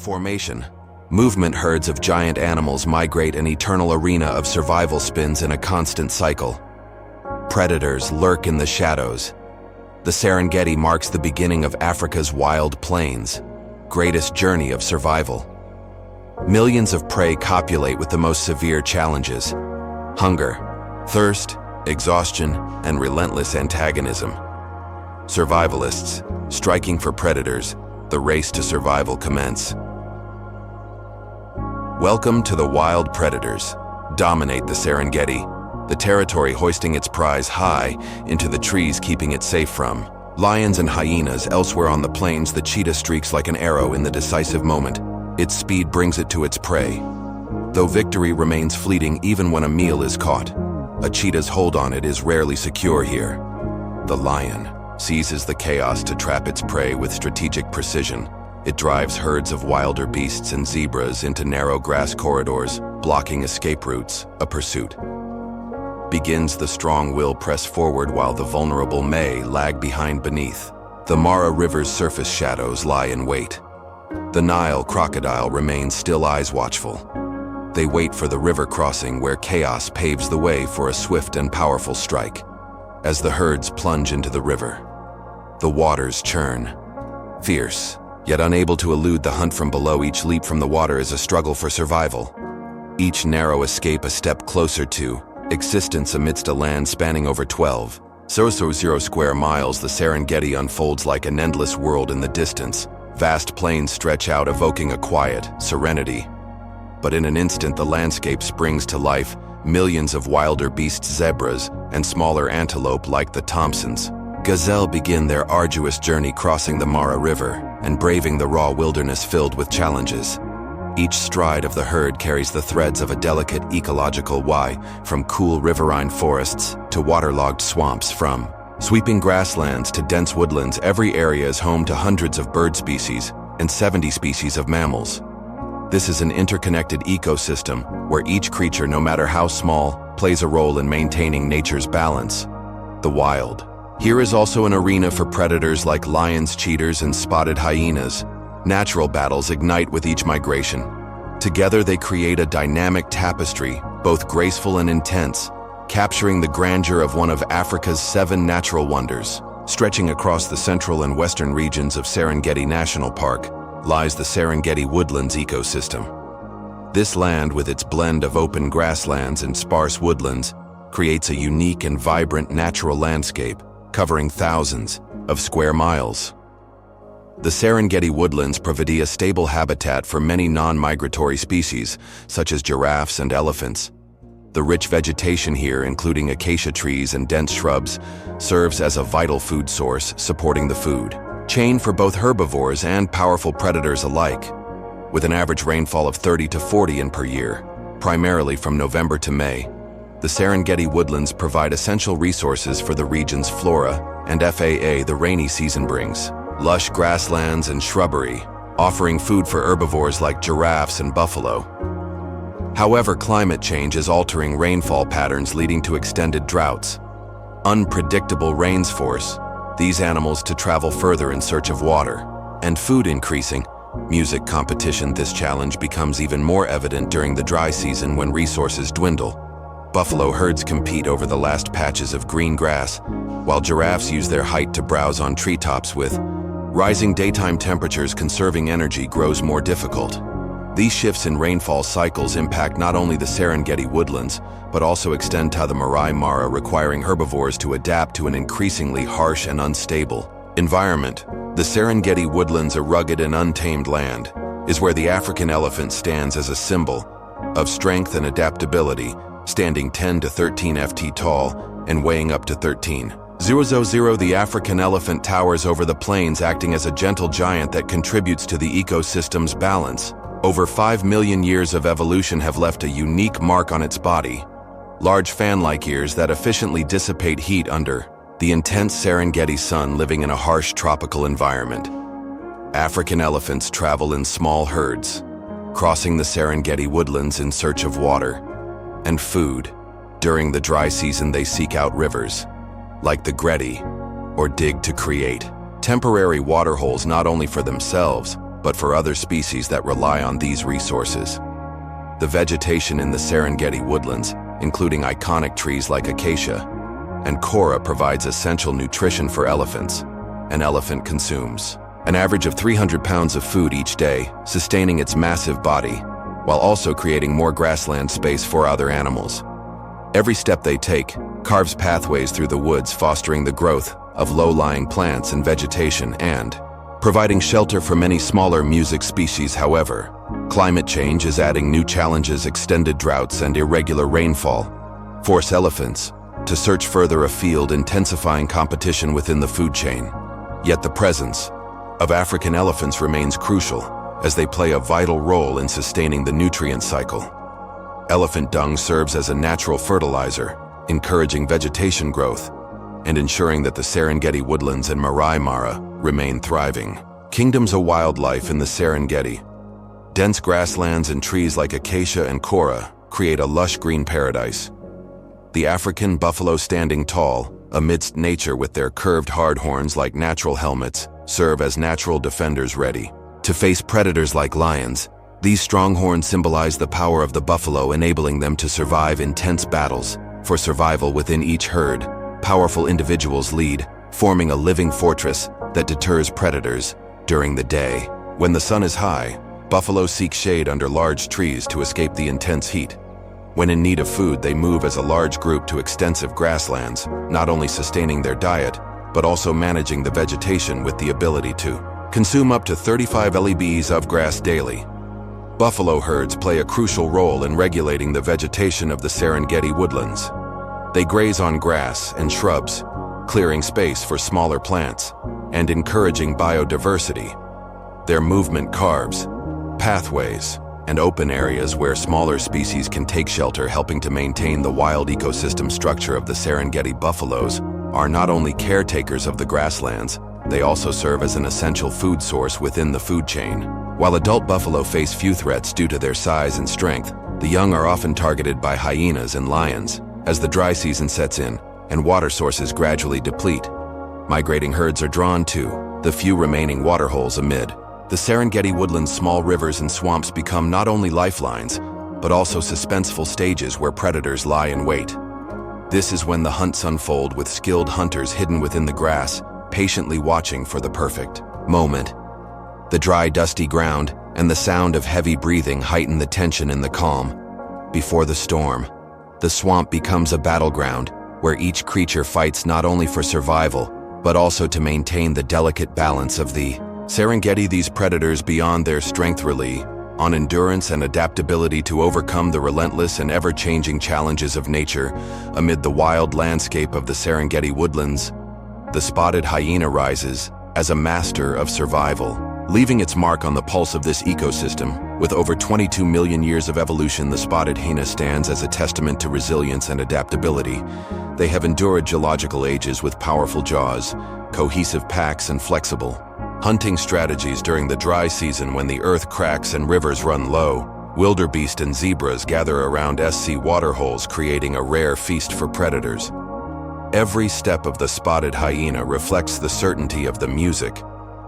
formation. Movement herds of giant animals migrate an eternal arena of survival spins in a constant cycle. Predators lurk in the shadows. The Serengeti marks the beginning of Africa's wild plains, greatest journey of survival. Millions of prey copulate with the most severe challenges: hunger, thirst, exhaustion, and relentless antagonism. Survivalists, striking for predators, the race to survival commence. Welcome to the wild predators. Dominate the Serengeti, the territory hoisting its prize high into the trees, keeping it safe from lions and hyenas. Elsewhere on the plains, the cheetah streaks like an arrow in the decisive moment. Its speed brings it to its prey, though victory remains fleeting even when a meal is caught. A cheetah's hold on it is rarely secure here. The lion seizes the chaos to trap its prey with strategic precision. It drives herds of wilder beasts and zebras into narrow grass corridors, blocking escape routes. A pursuit begins. The strong will press forward while the vulnerable may lag behind beneath. The Mara River's surface shadows lie in wait. The Nile crocodile remains still, eyes watchful. They wait for the river crossing where chaos paves the way for a swift and powerful strike. As the herds plunge into the river, the waters churn. Fierce, yet unable to elude the hunt from below, each leap from the water is a struggle for survival. Each narrow escape a step closer to existence amidst a land spanning over 12.00 square miles. The Serengeti unfolds like an endless world in the distance. Vast plains stretch out, evoking a quiet serenity. But in an instant, the landscape springs to life. Millions of wilder beasts, zebras, and smaller antelope like the Thompsons gazelle begin their arduous journey, crossing the Mara River and braving the raw wilderness filled with challenges. Each stride of the herd carries the threads of a delicate ecological why, from cool riverine forests to waterlogged swamps, from sweeping grasslands to dense woodlands. Every area is home to hundreds of bird species and 70 species of mammals. This is an interconnected ecosystem where each creature, no matter how small, plays a role in maintaining nature's balance. The wild. Here is also an arena for predators like lions, cheetahs, and spotted hyenas. Natural battles ignite with each migration. Together they create a dynamic tapestry, both graceful and intense, capturing the grandeur of one of Africa's 7 natural wonders. Stretching across the central and western regions of Serengeti National Park lies the Serengeti Woodlands ecosystem. This land, with its blend of open grasslands and sparse woodlands, creates a unique and vibrant natural landscape covering thousands of square miles. The Serengeti woodlands provide a stable habitat for many non-migratory species, such as giraffes and elephants. The rich vegetation here, including acacia trees and dense shrubs, serves as a vital food source, supporting the food chain for both herbivores and powerful predators alike. With an average rainfall of 30 to 40 in per year, primarily from November to May, the Serengeti woodlands provide essential resources for the region's flora and fauna. The rainy season brings lush grasslands and shrubbery, offering food for herbivores like giraffes and buffalo. However, climate change is altering rainfall patterns, leading to extended droughts. Unpredictable rains force these animals to travel further in search of water and food. Increasing music competition. This challenge becomes even more evident during the dry season when resources dwindle. Buffalo herds compete over the last patches of green grass, while giraffes use their height to browse on treetops. With rising daytime temperatures, conserving energy grows more difficult. These shifts in rainfall cycles impact not only the Serengeti woodlands, but also extend to the Masai Mara, requiring herbivores to adapt to an increasingly harsh and unstable environment. The Serengeti woodlands, a rugged and untamed land, is where the African elephant stands as a symbol of strength and adaptability, standing 10 to 13 ft tall and weighing up to 13.000. The African elephant towers over the plains, acting as a gentle giant that contributes to the ecosystem's balance. Over 5 million years of evolution have left a unique mark on its body. Large fan-like ears that efficiently dissipate heat under the intense Serengeti sun, living in a harsh tropical environment. African elephants travel in small herds, crossing the Serengeti woodlands in search of water and food. During the dry season, they seek out rivers, like the Greti, or dig to create temporary water holes not only for themselves, but for other species that rely on these resources. The vegetation in the Serengeti woodlands, including iconic trees like acacia and kora, provides essential nutrition for elephants. An elephant consumes an average of 300 pounds of food each day, sustaining its massive body, while also creating more grassland space for other animals. Every step they take carves pathways through the woods, fostering the growth of low-lying plants and vegetation and providing shelter for many smaller music species. However, climate change is adding new challenges. Extended droughts and irregular rainfall force elephants to search further afield, intensifying competition within the food chain. Yet the presence of African elephants remains crucial, as they play a vital role in sustaining the nutrient cycle. Elephant dung serves as a natural fertilizer, encouraging vegetation growth and ensuring that the Serengeti woodlands and Masai Mara remain thriving. Kingdoms of wildlife in the Serengeti. Dense grasslands and trees like acacia and kora create a lush green paradise. The African buffalo, standing tall amidst nature with their curved hard horns like natural helmets, serve as natural defenders ready to face predators like lions. These strong horns symbolize the power of the buffalo, enabling them to survive intense battles for survival within each herd. Powerful individuals lead, forming a living fortress that deters predators during the day. When the sun is high, buffalo seek shade under large trees to escape the intense heat. When in need of food, they move as a large group to extensive grasslands, not only sustaining their diet, but also managing the vegetation with the ability to consume up to 35 lbs of grass daily. Buffalo herds play a crucial role in regulating the vegetation of the Serengeti woodlands. They graze on grass and shrubs, clearing space for smaller plants and encouraging biodiversity. Their movement carves pathways and open areas where smaller species can take shelter, helping to maintain the wild ecosystem structure of the Serengeti. Buffaloes are not only caretakers of the grasslands, they also serve as an essential food source within the food chain. While adult buffalo face few threats due to their size and strength, the young are often targeted by hyenas and lions. As the dry season sets in and water sources gradually deplete, migrating herds are drawn to the few remaining waterholes amid the Serengeti woodlands. Small rivers and swamps become not only lifelines, but also suspenseful stages where predators lie in wait. This is when the hunts unfold, with skilled hunters hidden within the grass, patiently watching for the perfect moment. The dry, dusty ground and the sound of heavy breathing heighten the tension in the calm before the storm. The swamp becomes a battleground where each creature fights not only for survival, but also to maintain the delicate balance of the Serengeti. These predators, beyond their strength, rely on endurance and adaptability to overcome the relentless and ever-changing challenges of nature. Amid the wild landscape of the Serengeti woodlands, the spotted hyena rises as a master of survival, leaving its mark on the pulse of this ecosystem. With over 22 million years of evolution, the spotted hyena stands as a testament to resilience and adaptability. They have endured geological ages with powerful jaws, cohesive packs, and flexible hunting strategies. During the dry season, when the earth cracks and rivers run low, wildebeest and zebras gather around SC waterholes, creating a rare feast for predators. Every step of the spotted hyena reflects the certainty of the music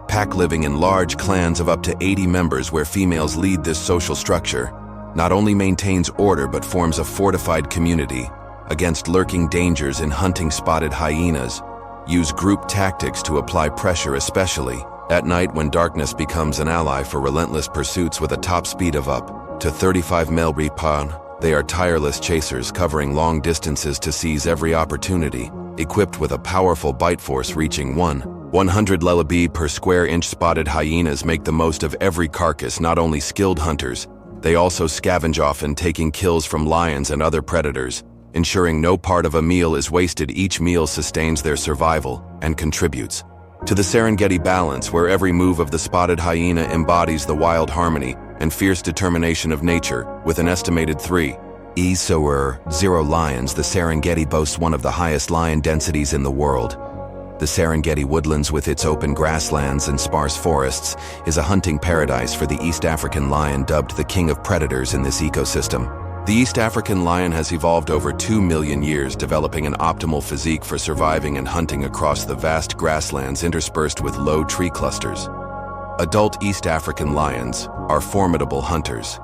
pack, living in large clans of up to 80 members where females lead. This social structure not only maintains order but forms a fortified community against lurking dangers in hunting. Spotted hyenas use group tactics to apply pressure, especially at night when darkness becomes an ally for relentless pursuits. With a top speed of up to 35 mph, they are tireless chasers, covering long distances to seize every opportunity. Equipped with a powerful bite force reaching 100 lb per square inch, spotted hyenas make the most of every carcass. Not only skilled hunters, they also scavenge, often taking kills from lions and other predators, ensuring no part of a meal is wasted. Each meal sustains their survival and contributes to the Serengeti balance, where every move of the spotted hyena embodies the wild harmony and fierce determination of nature. With an estimated 3.0 lions, the Serengeti boasts one of the highest lion densities in the world. The Serengeti woodlands, with its open grasslands and sparse forests, is a hunting paradise for the East African lion, dubbed the king of predators in this ecosystem. The East African lion has evolved over 2 million years, developing an optimal physique for surviving and hunting across the vast grasslands interspersed with low tree clusters. Adult East African lions are formidable hunters.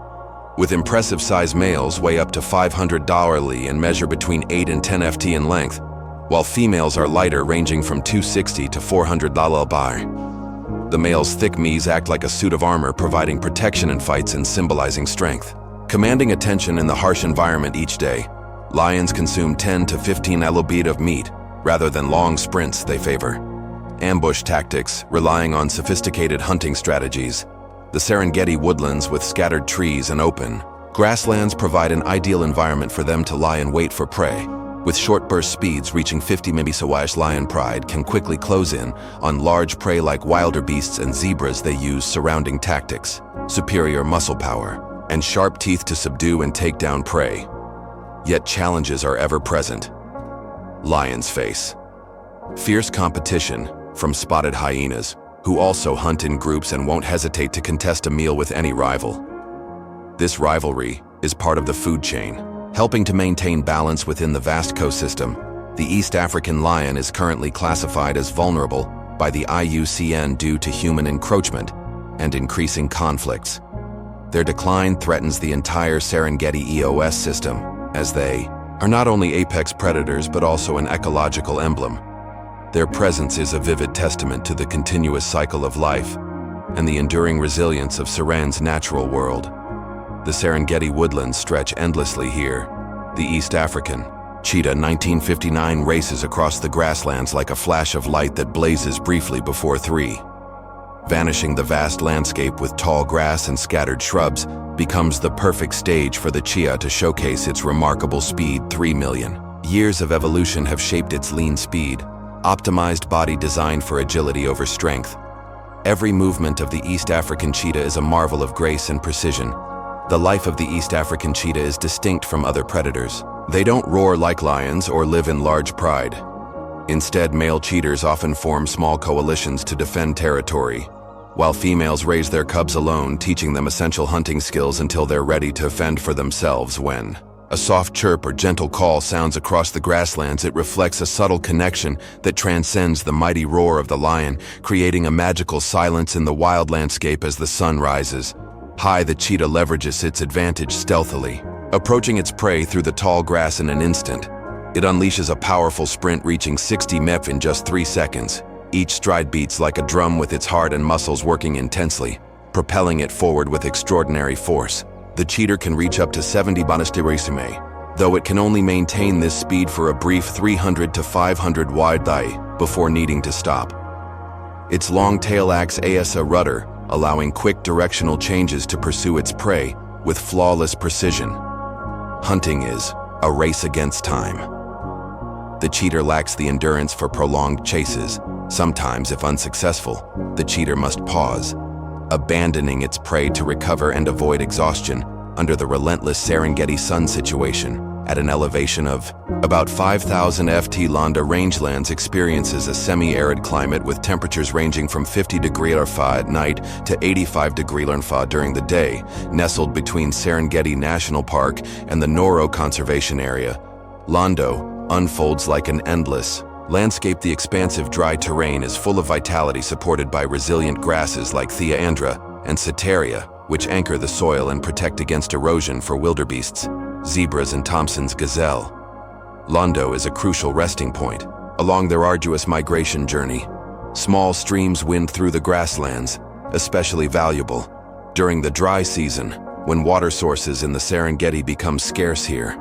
With impressive size, males weigh up to $500 and measure between 8 and 10 ft in length, while females are lighter, ranging from $260 to $400 bar. The male's thick mees act like a suit of armor, providing protection in fights and symbolizing strength. Commanding attention in the harsh environment each day, lions consume 10 to 15 lb of meat, rather than long sprints they favor. Ambush tactics, relying on sophisticated hunting strategies. The Serengeti woodlands with scattered trees and open grasslands provide an ideal environment for them to lie in wait for prey. With short burst speeds reaching 50 mph, lion pride can quickly close in on large prey like wildebeests and zebras. They use surrounding tactics, superior muscle power, and sharp teeth to subdue and take down prey. Yet challenges are ever present. Lions face fierce competition from spotted hyenas, who also hunt in groups and won't hesitate to contest a meal with any rival. This rivalry is part of the food chain, helping to maintain balance within the vast ecosystem. The East African lion is currently classified as vulnerable by the IUCN due to human encroachment and increasing conflicts. Their decline threatens the entire Serengeti EOS system, as they are not only apex predators but also an ecological emblem. Their presence is a vivid testament to the continuous cycle of life and the enduring resilience of Seren's natural world. The Serengeti woodlands stretch endlessly here. The East African cheetah 1959 races across the grasslands like a flash of light that blazes briefly before vanishing the vast landscape with tall grass and scattered shrubs, becomes the perfect stage for the cheetah to showcase its remarkable speed. 3 million years of evolution have shaped its lean speed, optimized body designed for agility over strength. Every movement of the East African cheetah is a marvel of grace and precision. The life of the East African cheetah is distinct from other predators. They don't roar like lions or live in large pride. Instead, male cheetahs often form small coalitions to defend territory, while females raise their cubs alone, teaching them essential hunting skills until they're ready to fend for themselves. When a soft chirp or gentle call sounds across the grasslands, it reflects a subtle connection that transcends the mighty roar of the lion, creating a magical silence in the wild landscape. As the sun rises high, the cheetah leverages its advantage stealthily, approaching its prey through the tall grass. In an instant, it unleashes a powerful sprint reaching 60 mph in just 3 seconds. Each stride beats like a drum, with its heart and muscles working intensely, propelling it forward with extraordinary force. The cheetah can reach up to 70 km/h, though it can only maintain this speed for a brief 300 to 500 wide before needing to stop. Its long tail acts as a rudder, allowing quick directional changes to pursue its prey with flawless precision. Hunting is a race against time. The cheetah lacks the endurance for prolonged chases. Sometimes, if unsuccessful, the cheetah must pause, abandoning its prey to recover and avoid exhaustion. Under the relentless Serengeti sun situation, at an elevation of about 5,000 ft, Landa rangelands experiences a semi-arid climate with temperatures ranging from 50 degrees Fahrenheit at night to 85 degrees Fahrenheit during the day. Nestled between Serengeti National Park and the Noro Conservation Area, Lando unfolds like an endless landscape. The expansive dry terrain is full of vitality, supported by resilient grasses like Theandra and Cetaria, which anchor the soil and protect against erosion for wildebeests, zebras, and Thompson's gazelle. Lando is a crucial resting point along their arduous migration journey. Small streams wind through the grasslands, especially valuable during the dry season, when water sources in the Serengeti become scarce here.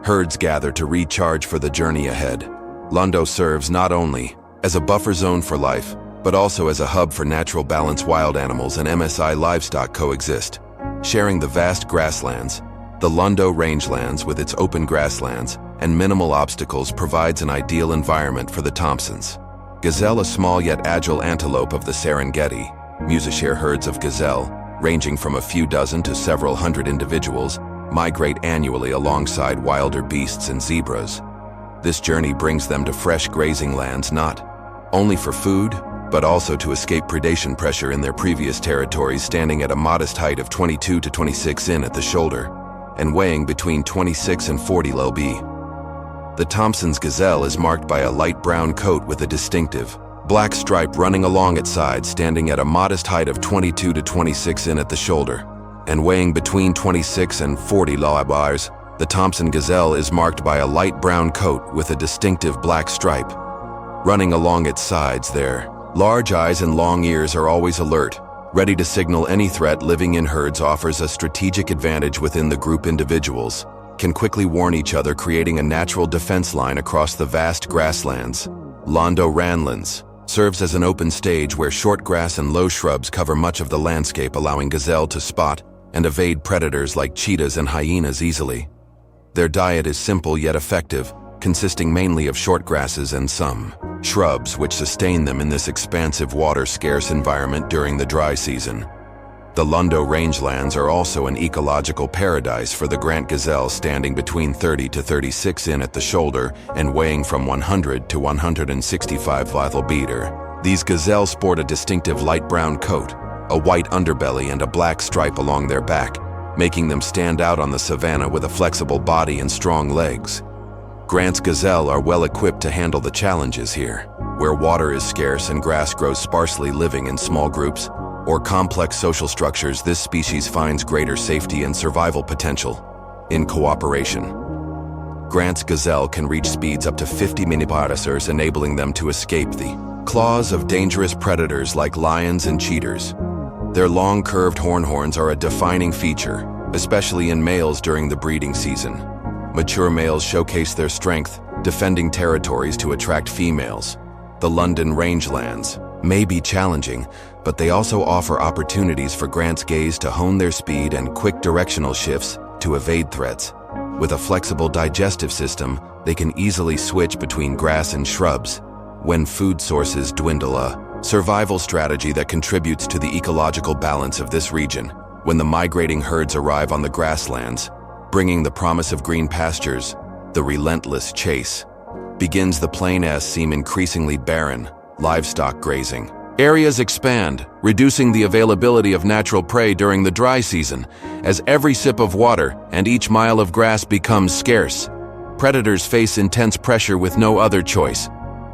Herds gather to recharge for the journey ahead. Lando serves not only as a buffer zone for life, but also as a hub for natural balance. Wild animals and MSI livestock coexist, sharing the vast grasslands. The Lando rangelands, with its open grasslands and minimal obstacles, provides an ideal environment for the Thompsons. Gazelle, a small yet agile antelope of the Serengeti. Musashare herds of gazelle, ranging from a few dozen to several hundred individuals, migrate annually alongside wilder beasts and zebras. This journey brings them to fresh grazing lands, not only for food, but also to escape predation pressure in their previous territories. Standing at a modest height of 22 to 26 in at the shoulder and weighing between 26 and 40 lb, the Thompson's gazelle is marked by a light brown coat with a distinctive black stripe running along its sides, standing at a modest height of 22 to 26 in at the shoulder, and weighing between 26 and 40 kilograms. The Thompson gazelle is marked by a light brown coat with a distinctive black stripe. Running along its sides, their large eyes and long ears are always alert, ready to signal any threat. Living in herds offers a strategic advantage within the group. Individuals can quickly warn each other, creating a natural defense line across the vast grasslands. Londo Ranlands serves as an open stage where short grass and low shrubs cover much of the landscape, allowing gazelle to spot and evade predators like cheetahs and hyenas easily. Their diet is simple yet effective, consisting mainly of short grasses and some shrubs, which sustain them in this expansive water-scarce environment during the dry season. The Londo rangelands are also an ecological paradise for the Grant gazelle, standing between 30 to 36 in at the shoulder and weighing from 100 to 165 kilograms. These gazelles sport a distinctive light brown coat, a white underbelly, and a black stripe along their back, making them stand out on the savanna with a flexible body and strong legs. Grant's gazelle are well equipped to handle the challenges here, where water is scarce and grass grows sparsely. Living in small groups or complex social structures, this species finds greater safety and survival potential in cooperation. Grant's gazelle can reach speeds up to 50 mph, enabling them to escape the claws of dangerous predators like lions and cheetahs. Their long curved horns are a defining feature, especially in males during the breeding season. Mature males showcase their strength, defending territories to attract females. The London rangelands may be challenging, but they also offer opportunities for Grant's gaze to hone their speed and quick directional shifts to evade threats. With a flexible digestive system, they can easily switch between grass and shrubs when food sources dwindle, a survival strategy that contributes to the ecological balance of this region. When the migrating herds arrive on the grasslands, bringing the promise of green pastures, the relentless chase begins. The plains seem increasingly barren, livestock grazing areas expand, reducing the availability of natural prey during the dry season. As every sip of water and each mile of grass becomes scarce, predators face intense pressure with no other choice.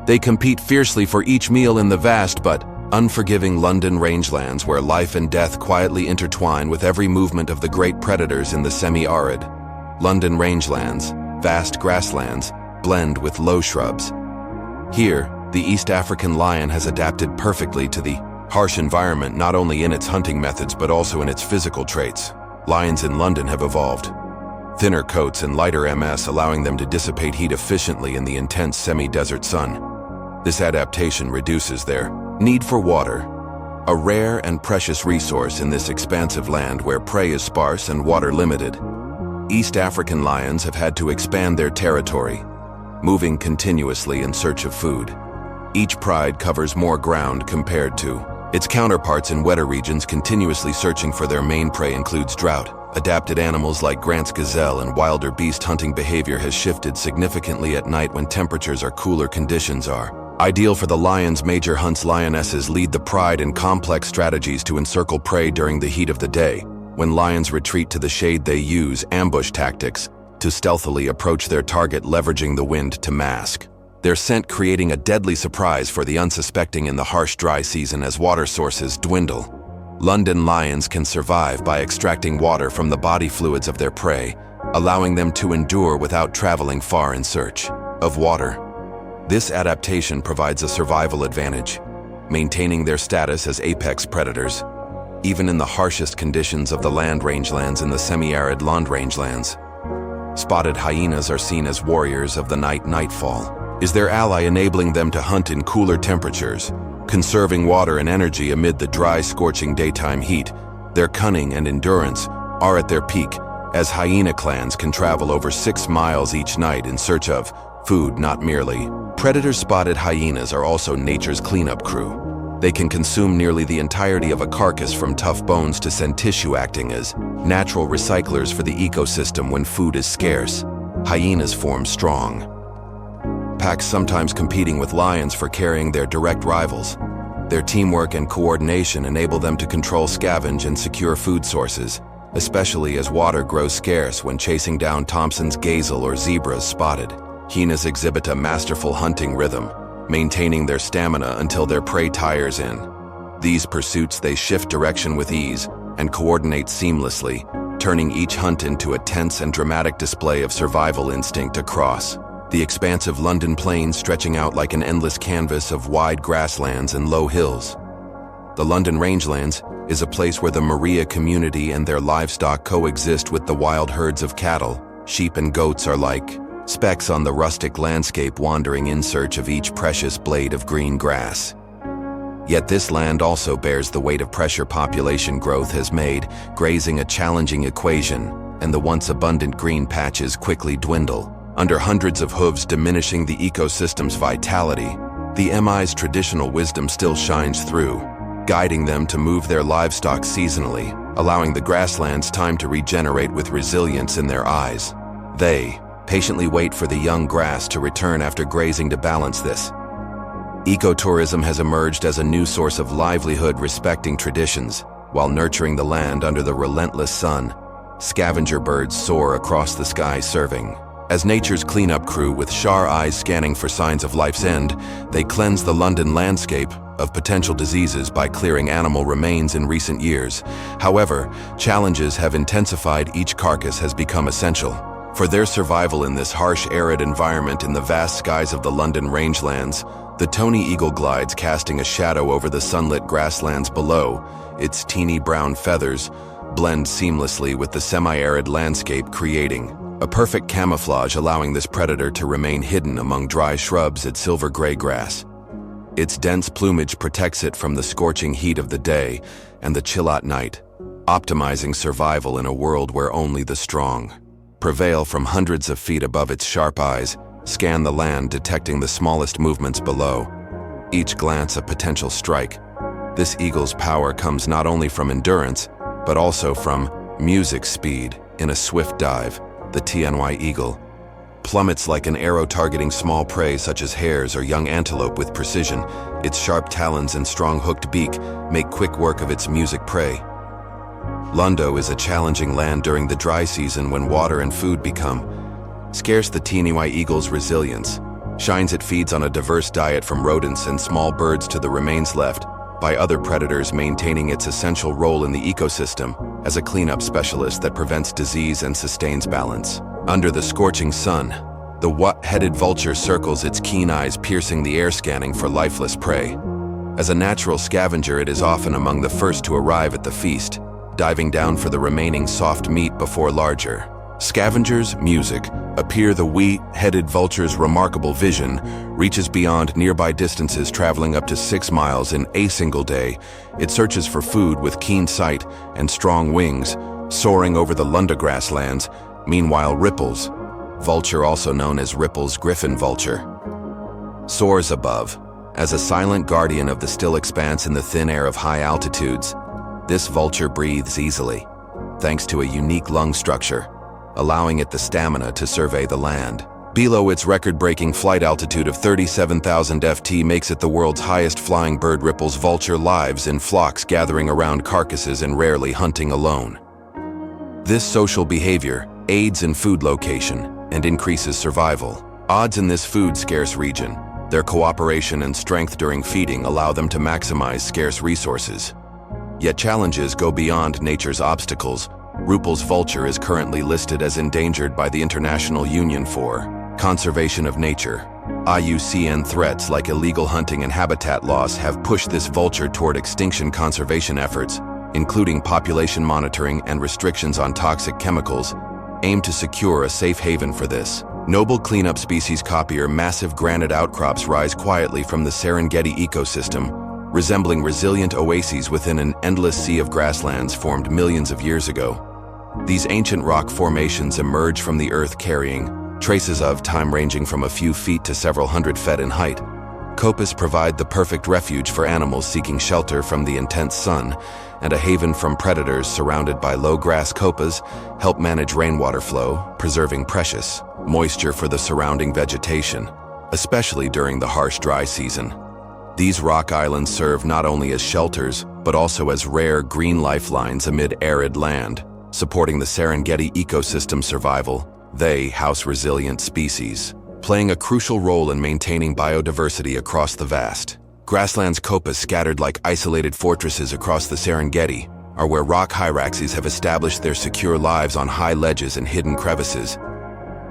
They compete fiercely for each meal in the vast but unforgiving London rangelands, where life and death quietly intertwine with every movement of the great predators in the semi-arid London rangelands. Vast grasslands blend with low shrubs. Here, the East African lion has adapted perfectly to the harsh environment, not only in its hunting methods but also in its physical traits. Lions in London have evolved thinner coats and lighter MS, allowing them to dissipate heat efficiently in the intense semi-desert sun. This adaptation reduces their need for water, a rare and precious resource in this expansive land where prey is sparse and water limited. East African lions have had to expand their territory, moving continuously in search of food. Each pride covers more ground compared to its counterparts in wetter regions, continuously searching for their main prey. Includes drought-adapted animals like Grant's gazelle, and wildebeest hunting behavior has shifted significantly at night when temperatures are cooler. Conditions are ideal for the lion's major hunts. Lionesses lead the pride in complex strategies to encircle prey during the heat of the day. When lions retreat to the shade, they use ambush tactics to stealthily approach their target, leveraging the wind to mask their scent, creating a deadly surprise for the unsuspecting in the harsh dry season as water sources dwindle. London lions can survive by extracting water from the body fluids of their prey, allowing them to endure without traveling far in search of water. This adaptation provides a survival advantage, maintaining their status as apex predators, even in the harshest conditions of the land rangelands. In the semi-arid land rangelands, spotted hyenas are seen as warriors of the night. Nightfall is their ally, enabling them to hunt in cooler temperatures, conserving water and energy amid the dry, scorching daytime heat. Their cunning and endurance are at their peak, as hyena clans can travel over 6 miles each night in search of food, not merely predators. Spotted hyenas are also nature's cleanup crew. They can consume nearly the entirety of a carcass, from tough bones to scent tissue, acting as natural recyclers for the ecosystem when food is scarce. Hyenas form strong packs, sometimes competing with lions for carrying their direct rivals. Their teamwork and coordination enable them to control, scavenge, and secure food sources, especially as water grows scarce when chasing down Thompson's gazelle or zebras. Spotted hyenas exhibit a masterful hunting rhythm, maintaining their stamina until their prey tires in. These pursuits, they shift direction with ease and coordinate seamlessly, turning each hunt into a tense and dramatic display of survival instinct across the expansive London plains, stretching out like an endless canvas of wide grasslands and low hills. The London Rangelands is a place where the Maria community and their livestock coexist with the wild herds of cattle. Sheep and goats are like specks on the rustic landscape, wandering in search of each precious blade of green grass. Yet this land also bears the weight of pressure population growth has made grazing a challenging equation, and the once abundant green patches quickly dwindle under hundreds of hooves, diminishing the ecosystem's vitality. The MI's traditional wisdom still shines through, guiding them to move their livestock seasonally, allowing the grasslands time to regenerate with resilience in their eyes. They patiently wait for the young grass to return after grazing to balance this. Ecotourism has emerged as a new source of livelihood, respecting traditions while nurturing the land under the relentless sun. Scavenger birds soar across the sky, serving as nature's cleanup crew, with sharp eyes scanning for signs of life's end. They cleanse the London landscape of potential diseases by clearing animal remains in recent years. However, challenges have intensified. Each carcass has become essential for their survival in this harsh, arid environment. In the vast skies of the London Rangelands, the tawny eagle glides, casting a shadow over the sunlit grasslands below. Its teeny brown feathers blend seamlessly with the semi-arid landscape, creating a perfect camouflage, allowing this predator to remain hidden among dry shrubs and silver-gray grass. Its dense plumage protects it from the scorching heat of the day and the chill at night, optimizing survival in a world where only the strong prevail. From hundreds of feet above, its sharp eyes scan the land, detecting the smallest movements below. Each glance a potential strike. This eagle's power comes not only from endurance, but also from music speed. In a swift dive, the TNY eagle plummets like an arrow, targeting small prey such as hares or young antelope with precision. Its sharp talons and strong hooked beak make quick work of its music prey. London is a challenging land during the dry season, when water and food become scarce. The TNY eagle's resilience shines. It feeds on a diverse diet, from rodents and small birds to the remains left by other predators, maintaining its essential role in the ecosystem as a cleanup specialist that prevents disease and sustains balance. Under the scorching sun, the white-headed vulture circles, its keen eyes piercing the air, scanning for lifeless prey. As a natural scavenger, it is often among the first to arrive at the feast, diving down for the remaining soft meat before larger scavengers' music appear. The wheat-headed vulture's remarkable vision reaches beyond nearby distances, traveling up to 6 miles in a single day. It searches for food with keen sight and strong wings, soaring over the London grasslands. Meanwhile, Ripple's vulture, also known as Ripple's griffin vulture, soars above as a silent guardian of the still expanse in the thin air of high altitudes. This vulture breathes easily, thanks to a unique lung structure, allowing it the stamina to survey the land. Below, its record-breaking flight altitude of 37,000 ft makes it the world's highest flying bird. Ripple's vulture lives in flocks, gathering around carcasses and rarely hunting alone. This social behavior aids in food location and increases survival odds in this food-scarce region. Their cooperation and strength during feeding allow them to maximize scarce resources. Yet challenges go beyond nature's obstacles. Ripple's vulture is currently listed as endangered by the International Union for Conservation of Nature, IUCN. Threats like illegal hunting and habitat loss have pushed this vulture toward extinction. Conservation efforts, including population monitoring and restrictions on toxic chemicals, aim to secure a safe haven for this noble cleanup species. Copier massive granite outcrops rise quietly from the Serengeti ecosystem, resembling resilient oases within an endless sea of grasslands formed millions of years ago. These ancient rock formations emerge from the earth, carrying traces of time ranging from a few feet to several hundred feet in height. Coppices provide the perfect refuge for animals seeking shelter from the intense sun, and a haven from predators. Surrounded by low grass, coppices help manage rainwater flow, preserving precious moisture for the surrounding vegetation, especially during the harsh dry season. These rock islands serve not only as shelters, but also as rare green lifelines amid arid land, supporting the Serengeti ecosystem survival. They house resilient species, playing a crucial role in maintaining biodiversity across the vast grasslands. Copas, scattered like isolated fortresses across the Serengeti, are where rock hyraxes have established their secure lives on high ledges and hidden crevices.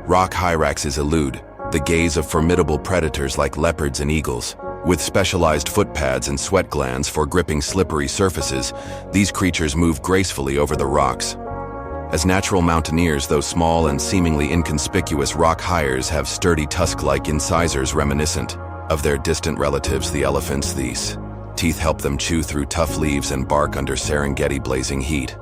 Rock hyraxes elude the gaze of formidable predators like leopards and eagles. With specialized footpads and sweat glands for gripping slippery surfaces, these creatures move gracefully over the rocks. As natural mountaineers, those small and seemingly inconspicuous rock hyenas have sturdy tusk-like incisors reminiscent of their distant relatives, the elephants. These teeth help them chew through tough leaves and bark under Serengeti blazing heat.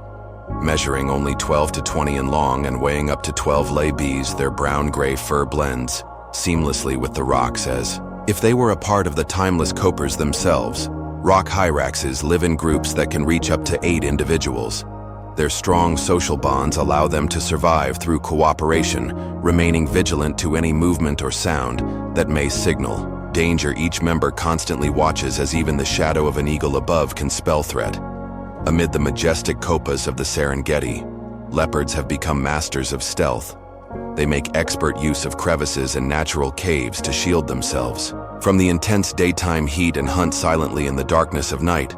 Measuring only 12 to 20 in long and weighing up to 12 lbs, their brown-gray fur blends seamlessly with the rocks as if they were a part of the timeless copas themselves. Rock hyraxes live in groups that can reach up to 8 individuals. Their strong social bonds allow them to survive through cooperation, remaining vigilant to any movement or sound that may signal danger. Each member constantly watches, as even the shadow of an eagle above can spell threat. Amid the majestic copas of the Serengeti, leopards have become masters of stealth. They make expert use of crevices and natural caves to shield themselves from the intense daytime heat and hunt silently in the darkness of night.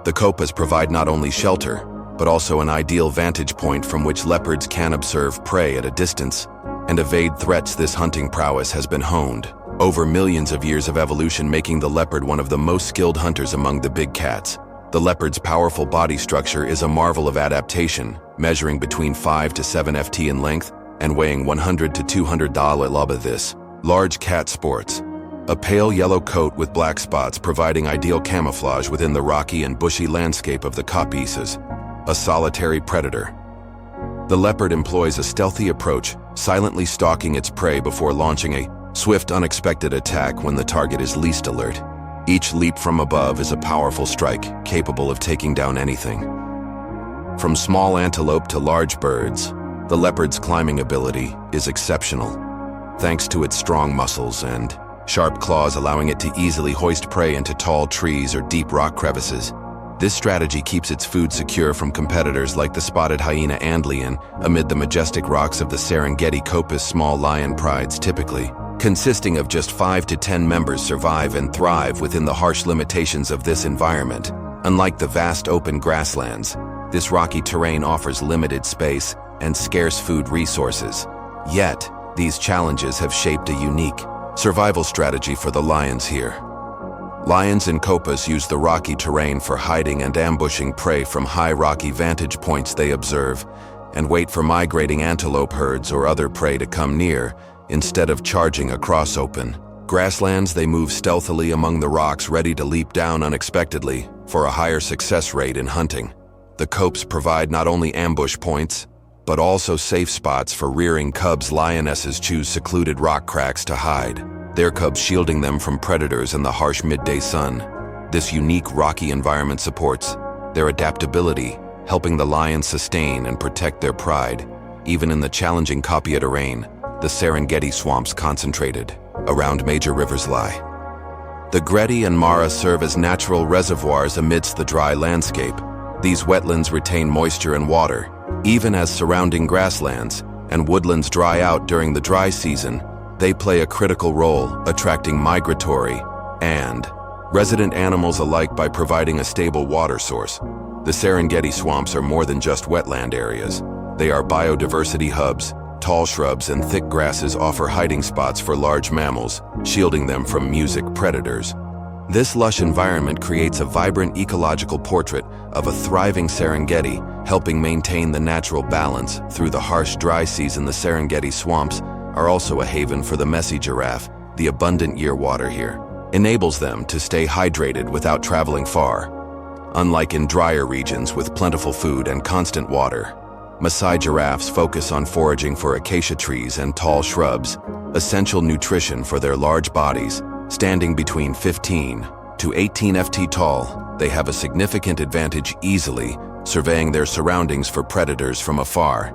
The copas provide not only shelter, but also an ideal vantage point from which leopards can observe prey at a distance and evade threats. This hunting prowess has been honed over millions of years of evolution, making the leopard one of the most skilled hunters among the big cats. The leopard's powerful body structure is a marvel of adaptation, measuring between 5 to 7 ft in length and weighing 100 to 200 lb. This large cat sports a pale yellow coat with black spots, providing ideal camouflage within the rocky and bushy landscape of the copas. A solitary predator, the leopard employs a stealthy approach, silently stalking its prey before launching a swift, unexpected attack when the target is least alert. Each leap from above is a powerful strike, capable of taking down anything. From small antelope to large birds, the leopard's climbing ability is exceptional, thanks to its strong muscles and sharp claws, allowing it to easily hoist prey into tall trees or deep rock crevices. This strategy keeps its food secure from competitors like the spotted hyena and lion. Amid the majestic rocks of the Serengeti copas, small lion prides, typically consisting of just 5 to 10 members, survive and thrive within the harsh limitations of this environment. Unlike the vast open grasslands, this rocky terrain offers limited space and scarce food resources. Yet, these challenges have shaped a unique survival strategy for the lions here. Lions in copas use the rocky terrain for hiding and ambushing prey. From high rocky vantage points, they observe and wait for migrating antelope herds or other prey to come near. Instead of charging across open grasslands, they move stealthily among the rocks, ready to leap down unexpectedly for a higher success rate in hunting. The copas provide not only ambush points, but also safe spots for rearing cubs. Lionesses choose secluded rock cracks to hide, their cubs shielding them from predators in the harsh midday sun. This unique rocky environment supports their adaptability, helping the lions sustain and protect their pride. Even in the challenging copa terrain, the Serengeti swamps concentrated around major rivers lie. The Greti and Mara serve as natural reservoirs amidst the dry landscape. These wetlands retain moisture and water, even as surrounding grasslands and woodlands dry out during the dry season. They play a critical role, attracting migratory and resident animals alike by providing a stable water source. The Serengeti swamps are more than just wetland areas. They are biodiversity hubs. Tall shrubs and thick grasses offer hiding spots for large mammals, shielding them from predators. This lush environment creates a vibrant ecological portrait of a thriving Serengeti, helping maintain the natural balance through the harsh dry season. The Serengeti swamps are also a haven for the messy giraffe. The abundant year water here enables them to stay hydrated without traveling far. Unlike in drier regions with plentiful food and constant water, Maasai giraffes focus on foraging for acacia trees and tall shrubs, essential nutrition for their large bodies. Standing between 15 to 18 ft tall, they have a significant advantage, easily surveying their surroundings for predators from afar,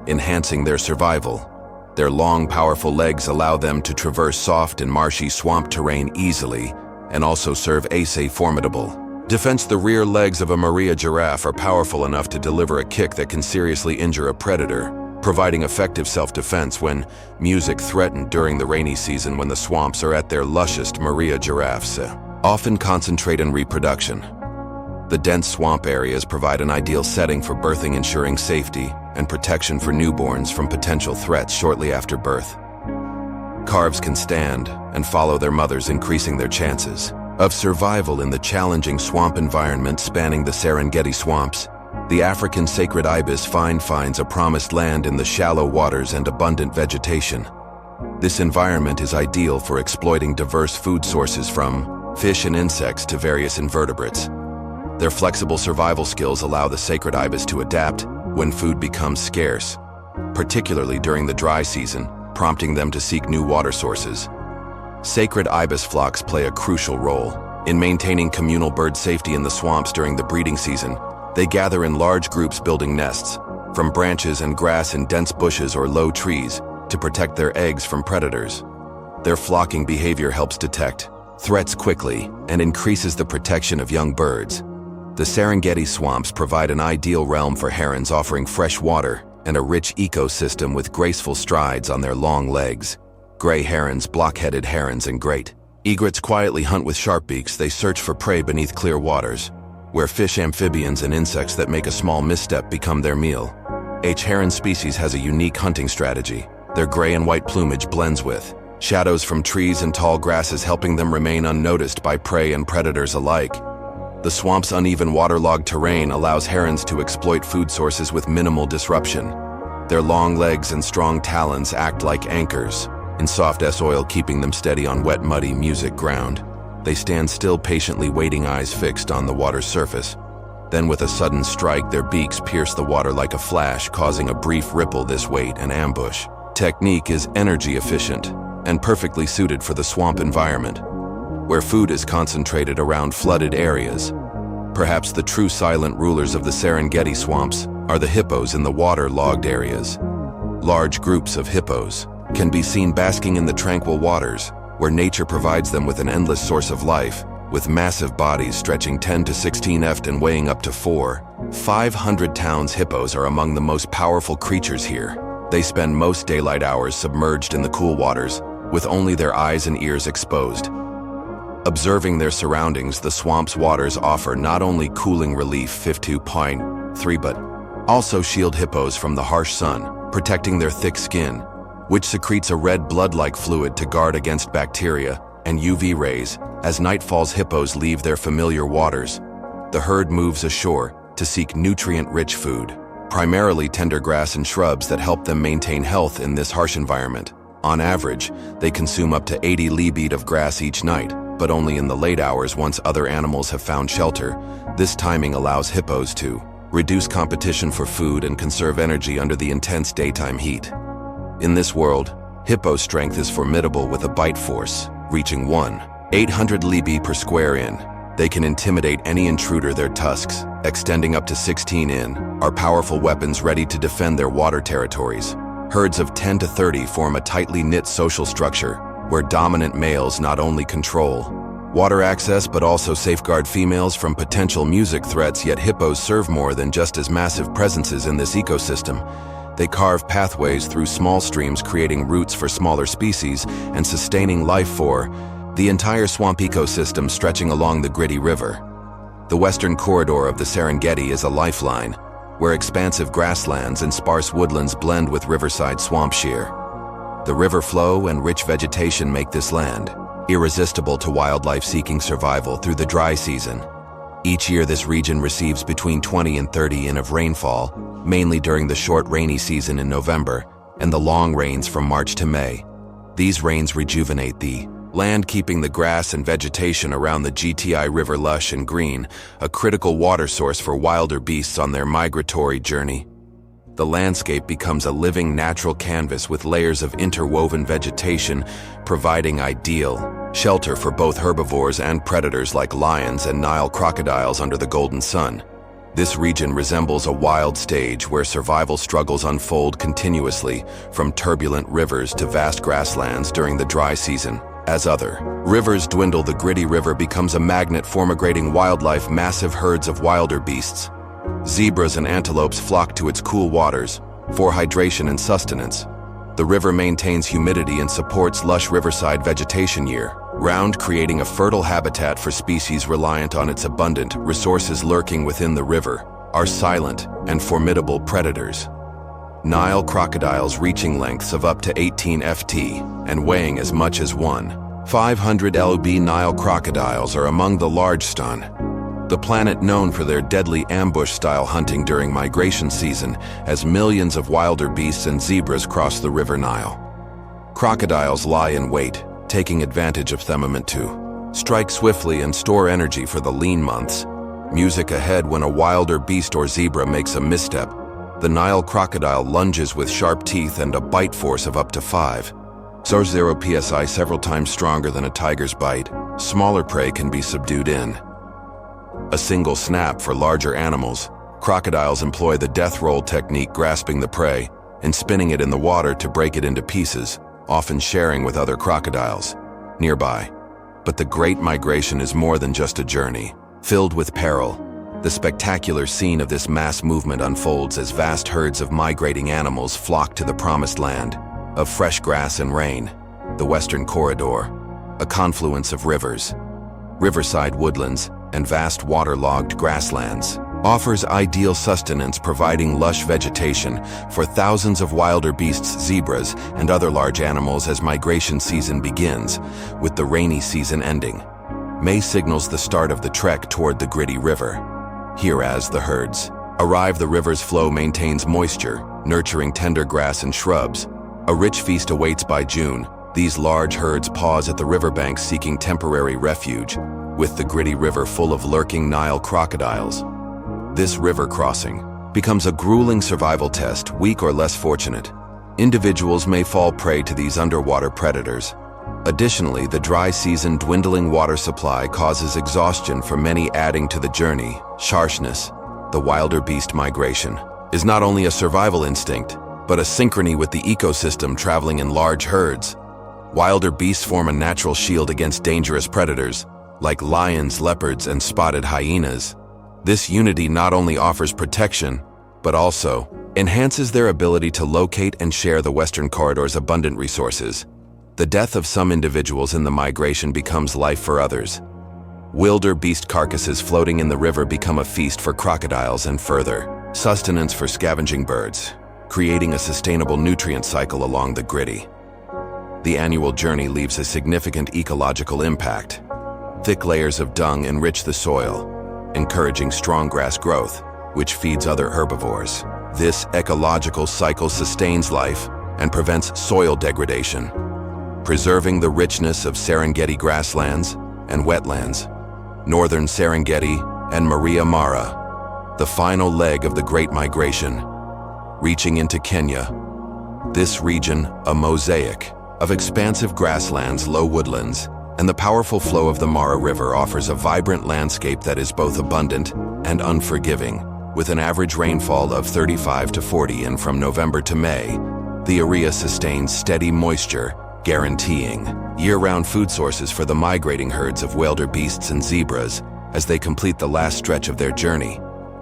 enhancing their survival. Their long, powerful legs allow them to traverse soft and marshy swamp terrain easily and also serve as a formidable defense. The rear legs of a Maria giraffe are powerful enough to deliver a kick that can seriously injure a predator. providing effective self-defense when music threatened during the rainy season when the swamps are at their lushest. Maria giraffes often concentrate in reproduction. The dense swamp areas provide an ideal setting for birthing, ensuring safety and protection for newborns from potential threats shortly after birth. Calves can stand and follow their mothers, increasing their chances of survival in the challenging swamp environment spanning the Serengeti swamps. The African sacred ibis finds a promised land in the shallow waters and abundant vegetation. This environment is ideal for exploiting diverse food sources from fish and insects to various invertebrates. Their flexible survival skills allow the sacred ibis to adapt when food becomes scarce, particularly during the dry season, prompting them to seek new water sources. Sacred ibis flocks play a crucial role in maintaining communal bird safety in the swamps during the breeding season. They gather in large groups, building nests from branches and grass in dense bushes or low trees to protect their eggs from predators. Their flocking behavior helps detect threats quickly and increases the protection of young birds. The Serengeti swamps provide an ideal realm for herons, offering fresh water and a rich ecosystem with graceful strides on their long legs. Gray herons, block-headed herons, and great egrets quietly hunt with sharp beaks. They search for prey beneath clear waters, where fish, amphibians, and insects that make a small misstep become their meal. Each heron species has a unique hunting strategy. Their gray and white plumage blends with shadows from trees and tall grasses, helping them remain unnoticed by prey and predators alike. The swamp's uneven, waterlogged terrain allows herons to exploit food sources with minimal disruption. Their long legs and strong talons act like anchors in soft soil, keeping them steady on wet, muddy, music ground. They stand still, patiently waiting, eyes fixed on the water's surface. Then with a sudden strike, their beaks pierce the water like a flash, causing a brief ripple. This wait and ambush technique is energy efficient and perfectly suited for the swamp environment, where food is concentrated around flooded areas. Perhaps the true silent rulers of the Serengeti swamps are the hippos in the water-logged areas. Large groups of hippos can be seen basking in the tranquil waters, where nature provides them with an endless source of life. With massive bodies stretching 10 to 16 ft and weighing up to 500 pounds, hippos are among the most powerful creatures here. They spend most daylight hours submerged in the cool waters, with only their eyes and ears exposed. Observing their surroundings, the swamp's waters offer not only cooling relief 52.3 but also shield hippos from the harsh sun, protecting their thick skin, which secretes a red blood-like fluid to guard against bacteria and UV rays. As night falls, hippos leave their familiar waters. The herd moves ashore to seek nutrient-rich food, primarily tender grass and shrubs that help them maintain health in this harsh environment. On average, they consume up to 80 liebit of grass each night, but only in the late hours once other animals have found shelter. This timing allows hippos to reduce competition for food and conserve energy under the intense daytime heat. In this world, hippo strength is formidable, with a bite force reaching 800 liebit per square in. They can intimidate any intruder. Their tusks, extending up to 16 in, are powerful weapons ready to defend their water territories. Herds of 10 to 30 form a tightly knit social structure, where dominant males not only control water access but also safeguard females from potential music threats. Yet hippos serve more than just as massive presences in this ecosystem. They carve pathways through small streams, creating routes for smaller species and sustaining life for the entire swamp ecosystem stretching along the gritty river. The western corridor of the Serengeti is a lifeline, where expansive grasslands and sparse woodlands blend with riverside swamp shear. The river flow and rich vegetation make this land irresistible to wildlife seeking survival through the dry season. Each year, this region receives between 20 and 30 in of rainfall, mainly during the short rainy season in November and the long rains from March to May. These rains rejuvenate the land, keeping the grass and vegetation around the GTI River lush and green, a critical water source for wildebeests on their migratory journey. The landscape becomes a living natural canvas with layers of interwoven vegetation, providing ideal shelter for both herbivores and predators like lions and Nile crocodiles under the golden sun. This region resembles a wild stage where survival struggles unfold continuously, from turbulent rivers to vast grasslands during the dry season. As other rivers dwindle, the gritty river becomes a magnet for migrating wildlife. Massive herds of wildebeests, zebras and antelopes flock to its cool waters, For hydration and sustenance, the river maintains humidity and supports lush riverside vegetation year-round, creating a fertile habitat for species reliant on its abundant resources. Lurking within the river are silent and formidable predators. Nile crocodiles reaching lengths of up to 18 ft and weighing as much as 1,500 lb. Nile crocodiles are among the largest the planet, known for their deadly ambush-style hunting during migration season, as millions of wildebeests and zebras cross the River Nile. Crocodiles lie in wait, taking advantage of them to strike swiftly and store energy for the lean months. Music ahead when a wildebeest or zebra makes a misstep. The Nile crocodile lunges with sharp teeth and a bite force of up to 5.0 psi, several times stronger than a tiger's bite. Smaller prey can be subdued in a single snap. For larger animals, crocodiles employ the death roll technique, grasping the prey and spinning it in the water to break it into pieces, often sharing with other crocodiles nearby. But the Great Migration is more than just a journey filled with peril. The spectacular scene of this mass movement unfolds as vast herds of migrating animals flock to the promised land of fresh grass and rain. The Western Corridor, a confluence of rivers, riverside woodlands, and vast waterlogged grasslands, offers ideal sustenance, providing lush vegetation for thousands of wildebeests, zebras, and other large animals as migration season begins, with the rainy season ending. May signals the start of the trek toward the gritty river. Here, as the herds arrive, the river's flow maintains moisture, nurturing tender grass and shrubs. A rich feast awaits. By June, these large herds pause at the riverbanks, seeking temporary refuge, with the gritty river full of lurking Nile crocodiles. This river crossing becomes a grueling survival test. Weak or less fortunate individuals may fall prey to these underwater predators. Additionally, the dry season dwindling water supply causes exhaustion for many, adding to the journey. Harshness. The wildebeest migration is not only a survival instinct, but a synchrony with the ecosystem. Traveling in large herds, wildebeests form a natural shield against dangerous predators like lions, leopards, and spotted hyenas. This unity not only offers protection, but also enhances their ability to locate and share the Western Corridor's abundant resources. The death of some individuals in the migration becomes life for others. Wildebeest carcasses floating in the river become a feast for crocodiles and further sustenance for scavenging birds, creating a sustainable nutrient cycle along the gritty. The annual journey leaves a significant ecological impact. Thick layers of dung enrich the soil, encouraging strong grass growth, which feeds other herbivores. This ecological cycle sustains life and prevents soil degradation, preserving the richness of Serengeti grasslands and wetlands. Northern Serengeti and Maria Mara, the final leg of the Great Migration, reaching into Kenya. This region, a mosaic of expansive grasslands, low woodlands, and the powerful flow of the Mara River, offers a vibrant landscape that is both abundant and unforgiving. With an average rainfall of 35 to 40 in from November to May, the area sustains steady moisture, guaranteeing year-round food sources for the migrating herds of wildebeests and zebras as they complete the last stretch of their journey.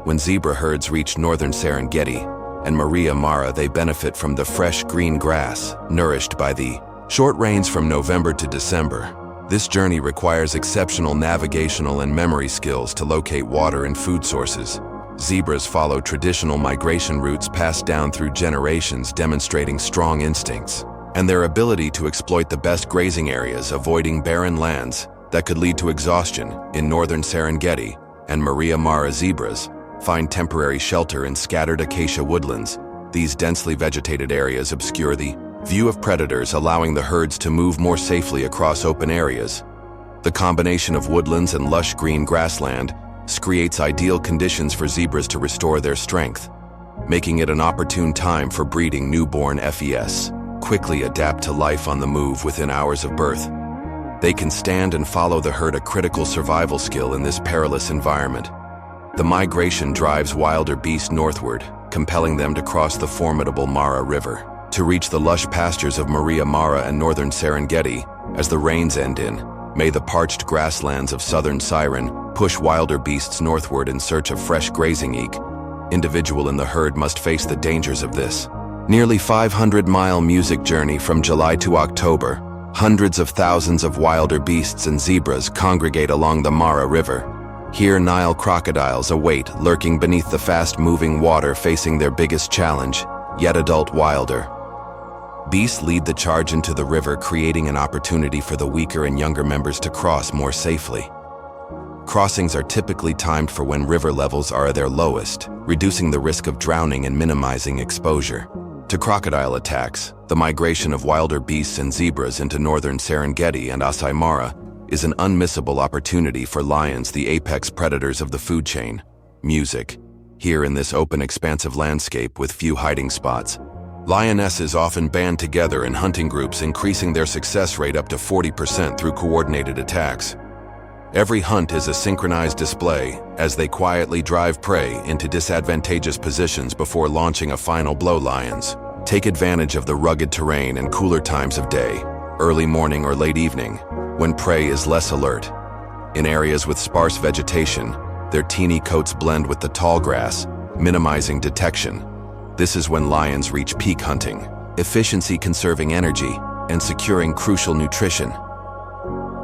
When zebra herds reach northern Serengeti and Maria Mara, they benefit from the fresh green grass, nourished by the short rains from November to December. This journey requires exceptional navigational and memory skills to locate water and food sources. Zebras follow traditional migration routes passed down through generations, demonstrating strong instincts and their ability to exploit the best grazing areas, avoiding barren lands that could lead to exhaustion. In northern Serengeti and Maria Mara, zebras find temporary shelter in scattered acacia woodlands. These densely vegetated areas obscure the view of predators, allowing the herds to move more safely across open areas. The combination of woodlands and lush green grassland creates ideal conditions for zebras to restore their strength, making it an opportune time for breeding. Newborn FES quickly adapt to life on the move within hours of birth. They can stand and follow the herd, a critical survival skill in this perilous environment. The migration drives wildebeest northward, compelling them to cross the formidable Mara River to reach the lush pastures of Maria Mara and northern Serengeti. As the rains end in May, the parched grasslands of southern Siren push wildebeests northward in search of fresh grazing. individual in the herd must face the dangers of this. Nearly 500-mile music journey from July to October. Hundreds of thousands of wildebeests and zebras congregate along the Mara River. Here, Nile crocodiles await, lurking beneath the fast-moving water, facing their biggest challenge, yet adult wilder. Beasts lead the charge into the river, creating an opportunity for the weaker and younger members to cross more safely. Crossings are typically timed for when river levels are at their lowest, reducing the risk of drowning and minimizing exposure to crocodile attacks. The migration of wildebeests and zebras into northern Serengeti and Masai Mara is an unmissable opportunity for lions, the apex predators of the food chain. Music. Here in this open, expansive landscape with few hiding spots, lionesses often band together in hunting groups, increasing their success rate up to 40% through coordinated attacks. Every hunt is a synchronized display as they quietly drive prey into disadvantageous positions before launching a final blow. Lions take advantage of the rugged terrain and cooler times of day, early morning or late evening, when prey is less alert. In areas with sparse vegetation, their teeny coats blend with the tall grass, minimizing detection. This is when lions reach peak hunting efficiency, conserving energy and securing crucial nutrition.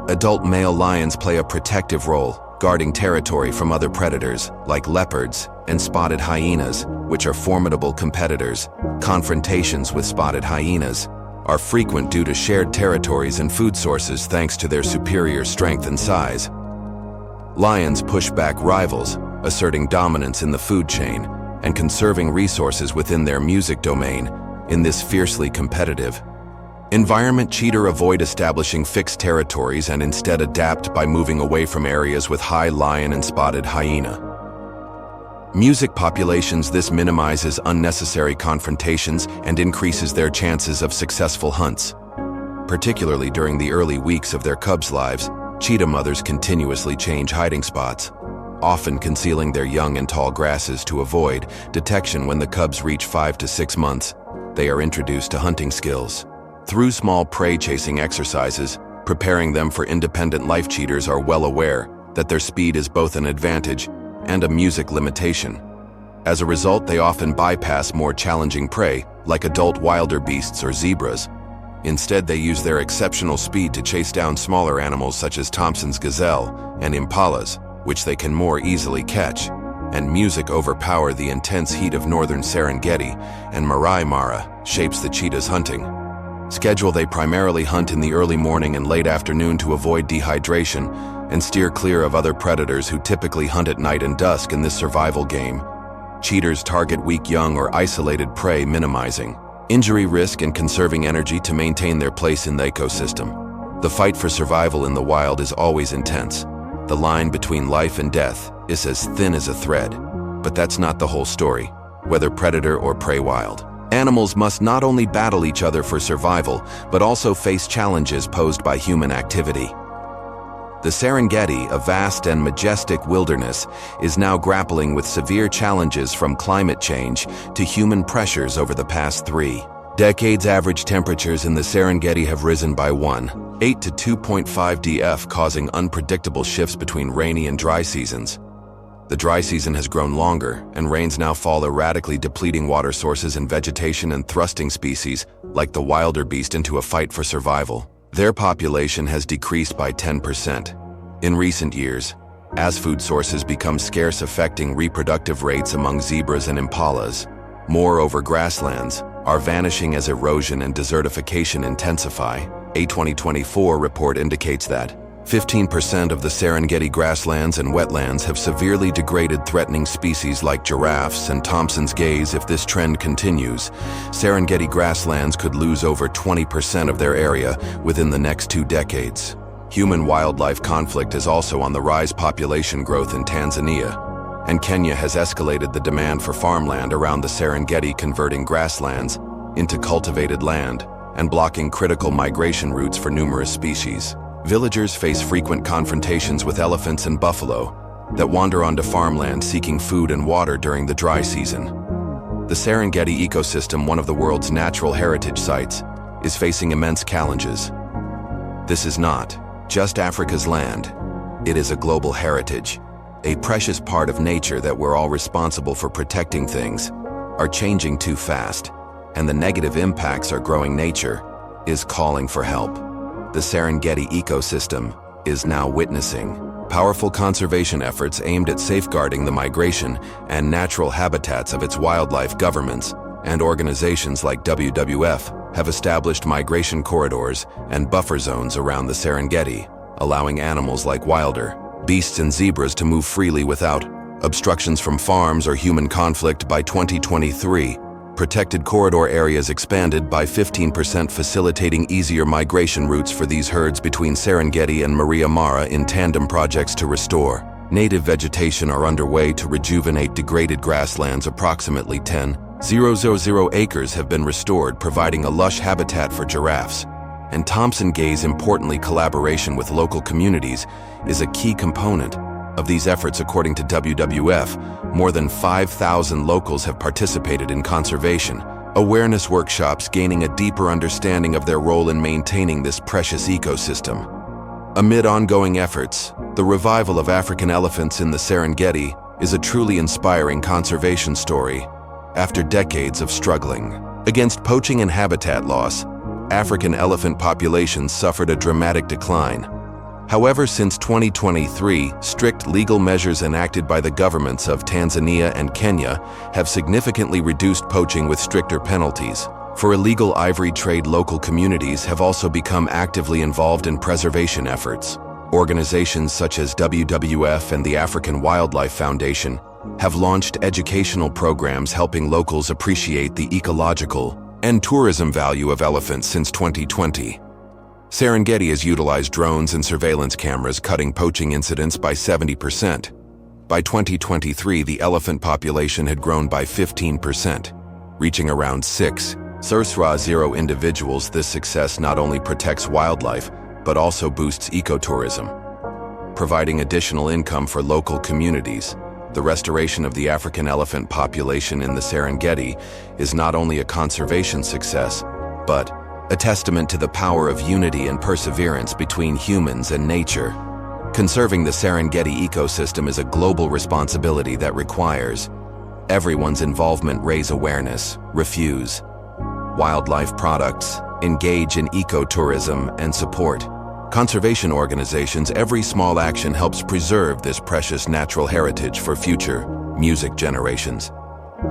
Adult male lions play a protective role, guarding territory from other predators like leopards and spotted hyenas, which are formidable competitors. Confrontations with spotted hyenas are frequent due to shared territories and food sources thanks to their superior strength and size. Lions push back rivals, asserting dominance in the food chain and conserving resources within their music domain. In this fiercely competitive environment, cheetahs avoid establishing fixed territories and instead adapt by moving away from areas with high lion and spotted hyena music populations. This minimizes unnecessary confrontations and increases their chances of successful hunts. Particularly during the early weeks of their cubs' lives, cheetah mothers continuously change hiding spots, often concealing their young in tall grasses to avoid detection. When the cubs reach 5 to 6 months, they are introduced to hunting skills through small prey-chasing exercises, preparing them for independent life. Cheetahs are well aware that their speed is both an advantage and a music limitation. As a result, they often bypass more challenging prey, like adult wildebeests or zebras. Instead, they use their exceptional speed to chase down smaller animals such as Thompson's gazelle and impalas, which they can more easily catch. And music overpower the intense heat of northern Serengeti and Masai Mara shapes the cheetah's hunting schedule. They primarily hunt in the early morning and late afternoon to avoid dehydration and steer clear of other predators who typically hunt at night and dusk. In this survival game, cheetahs target weak young or isolated prey, minimizing injury risk and conserving energy to maintain their place in the ecosystem. The fight for survival in the wild is always intense. The line between life and death is as thin as a thread. But that's not the whole story. Whether predator or prey, wild animals must not only battle each other for survival, but also face challenges posed by human activity. The Serengeti, a vast and majestic wilderness, is now grappling with severe challenges from climate change to human pressures. Over the past 3 decades, average temperatures in the Serengeti have risen by 1.8 to 2.5 dF, causing unpredictable shifts between rainy and dry seasons. The dry season has grown longer, and rains now fall erratically, depleting water sources and vegetation and thrusting species, like the wildebeest, into a fight for survival. Their population has decreased by 10% in recent years, as food sources become scarce, affecting reproductive rates among zebras and impalas. Moreover, grasslands are vanishing as erosion and desertification intensify. A 2024 report indicates that 15% of the Serengeti grasslands and wetlands have severely degraded, threatening species like giraffes and Thompson's gaze. If this trend continues, Serengeti grasslands could lose over 20% of their area within the next 2 decades. Human-wildlife conflict is also on the rise. Population growth in Tanzania and Kenya has escalated the demand for farmland around the Serengeti, converting grasslands into cultivated land and blocking critical migration routes for numerous species. Villagers face frequent confrontations with elephants and buffalo that wander onto farmland seeking food and water during the dry season. The Serengeti ecosystem, one of the world's natural heritage sites, is facing immense challenges. This is not just Africa's land, it is a global heritage. a precious part of nature that we're all responsible for protecting things, are changing too fast, and the negative impacts our growing nature is calling for help. The Serengeti ecosystem is now witnessing powerful conservation efforts aimed at safeguarding the migration and natural habitats of its wildlife. Governments and organizations like WWF have established migration corridors and buffer zones around the Serengeti, allowing animals like wildebeests and zebras to move freely without obstructions from farms or human conflict. By 2023, protected corridor areas expanded by 15%, facilitating easier migration routes for these herds between Serengeti and Maria Mara. In tandem, projects to restore native vegetation are underway to rejuvenate degraded grasslands. Approximately 10,000 acres have been restored, providing a lush habitat for giraffes. And Thompson Gay's importantly, collaboration with local communities is a key component of these efforts. According to WWF, more than 5,000 locals have participated in conservation awareness workshops, gaining a deeper understanding of their role in maintaining this precious ecosystem. Amid ongoing efforts, the revival of African elephants in the Serengeti is a truly inspiring conservation story. After decades of struggling against poaching and habitat loss, African elephant populations suffered a dramatic decline. However, since 2023, strict legal measures enacted by the governments of Tanzania and Kenya have significantly reduced poaching with stricter penalties. For illegal ivory trade, local communities have also become actively involved in preservation efforts. Organizations such as WWF and the African Wildlife Foundation have launched educational programs helping locals appreciate the ecological and tourism value of elephants. Since 2020, Serengeti has utilized drones and surveillance cameras, cutting poaching incidents by 70%. By 2023, the elephant population had grown by 15%, reaching around 6,000 individuals. This success not only protects wildlife, but also boosts ecotourism, providing additional income for local communities. The restoration of the African elephant population in the Serengeti is not only a conservation success, but a testament to the power of unity and perseverance between humans and nature. Conserving the Serengeti ecosystem is a global responsibility that requires everyone's involvement. Raise awareness, refuse wildlife products, engage in ecotourism, and support conservation organizations. Every small action helps preserve this precious natural heritage for future music generations.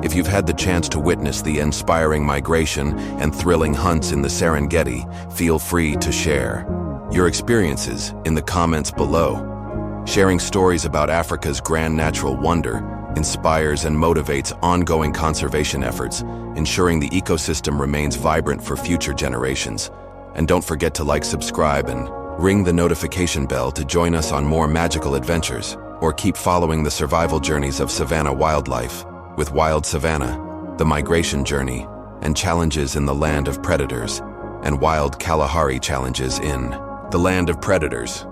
If you've had the chance to witness the inspiring migration and thrilling hunts in the Serengeti, feel free to share your experiences in the comments below. Sharing stories about Africa's grand natural wonder inspires and motivates ongoing conservation efforts, ensuring the ecosystem remains vibrant for future generations. And don't forget to like, subscribe, and ring the notification bell to join us on more magical adventures, or keep following the survival journeys of Savannah wildlife with Wild Savannah, the migration journey, and challenges in the land of predators, and Wild Kalahari challenges in the land of predators.